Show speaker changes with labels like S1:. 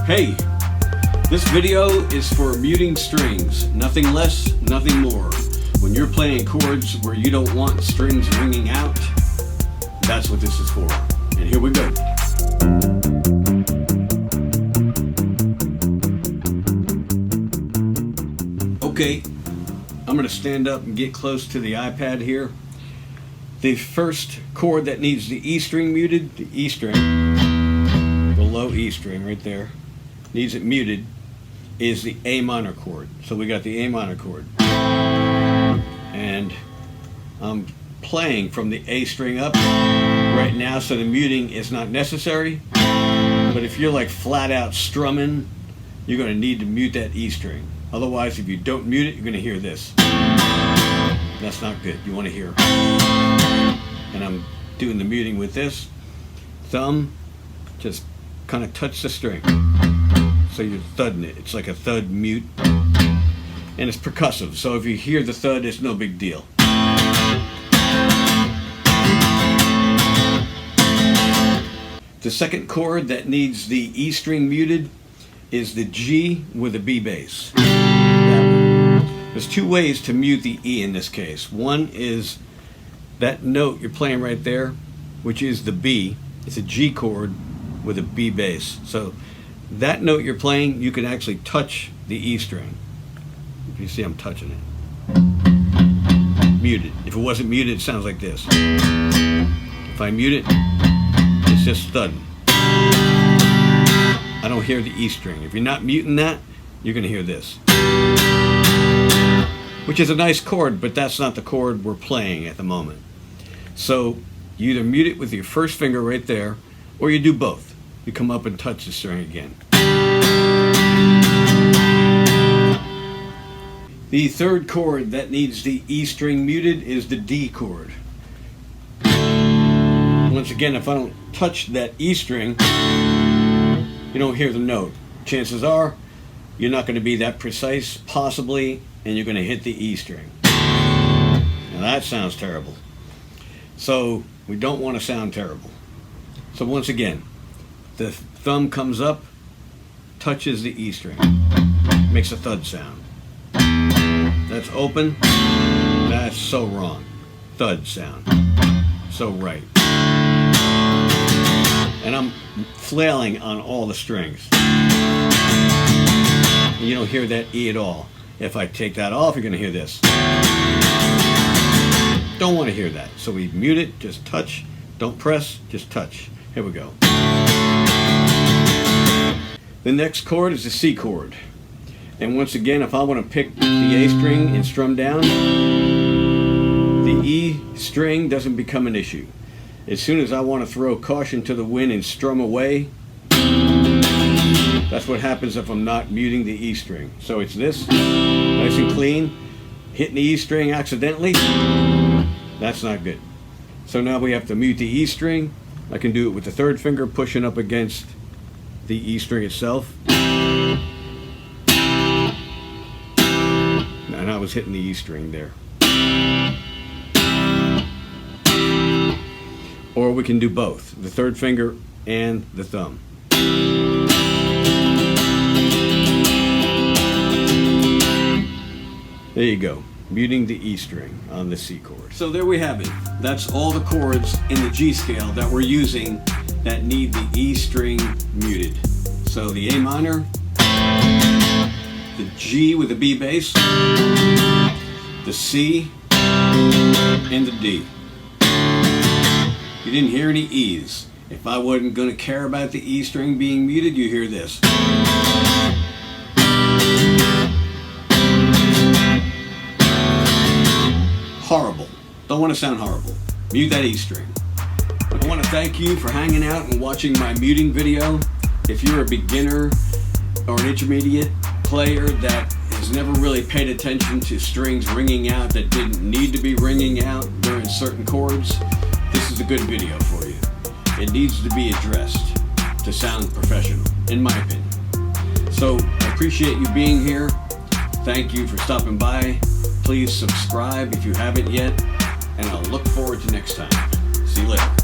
S1: Hey, this video is for muting strings, nothing less, nothing more. When you're playing chords where you don't want strings ringing out, that's what this is for. And here we go. Okay, I'm going to stand up and get close to the iPad here. The first chord that needs the E string muted, the E string, the low E string right there, needs it muted, is the A minor chord. So we got the A minor chord. And I'm playing from the A string up right now, so the muting is not necessary. But if you're like flat out strumming, you're going to need to mute that E string. Otherwise, if you don't mute it, you're going to hear this. That's not good. You want to hear. And I'm doing the muting with this. Thumb, just kind of touch the string. So you're thudding it. It's like a thud mute. And it's percussive. So if you hear the thud, it's no big deal. The second chord that needs the E string muted is the G with a B bass. There's two ways to mute the E in this case. One is that note you're playing right there, which is the B. It's a G chord with a B bass. So that note you're playing, you can actually touch the E string. If you see, I'm touching it. Muted. If it wasn't muted, it sounds like this. If I mute it, it's just thudding. I don't hear the E string. If you're not muting that, you're going to hear this. Which is a nice chord, but that's not the chord we're playing at the moment. So you either mute it with your first finger right there, or you do both. You come up and touch the string again. The third chord that needs the E string muted is the D chord. Once again, if I don't touch that E string, you don't hear the note. Chances are you're not going to be that precise, possibly, and you're going to hit the E string. Now that sounds terrible. So we don't want to sound terrible. So once again, the thumb comes up, touches the E string, makes a thud sound. That's open. That's so wrong. Thud sound. So right. And I'm flailing on all the strings. You don't hear that E at all. If I take that off, you're going to hear this. Don't want to hear that. So we mute it, just touch. Don't press, just touch. Here we go. The next chord is the C chord. And once again, if I want to pick the A string and strum down, the E string doesn't become an issue. As soon as I want to throw caution to the wind and strum away, that's what happens if I'm not muting the E string. So it's this, nice and clean. Hitting the E string accidentally, that's not good. So now we have to mute the E string. I can do it with the third finger pushing up against the E string itself. And I was hitting the E string there. Or we can do both, the third finger and the thumb. There you go, muting the E string on the C chord. So there we have it. That's all the chords in the G scale that we're using that need the E string muted. So the A minor, the G with the B bass, the C, and the D. You didn't hear any E's. If I wasn't going to care about the E string being muted, you hear this. Horrible. Don't want to sound horrible. Mute that E string. I want to thank you for hanging out and watching my muting video. If you're a beginner or an intermediate player that has never really paid attention to strings ringing out that didn't need to be ringing out during certain chords, this is a good video for you. It needs to be addressed to sound professional, in my opinion. So I appreciate you being here. Thank you for stopping by. Please subscribe if you haven't yet, and I'll look forward to next time. See you later.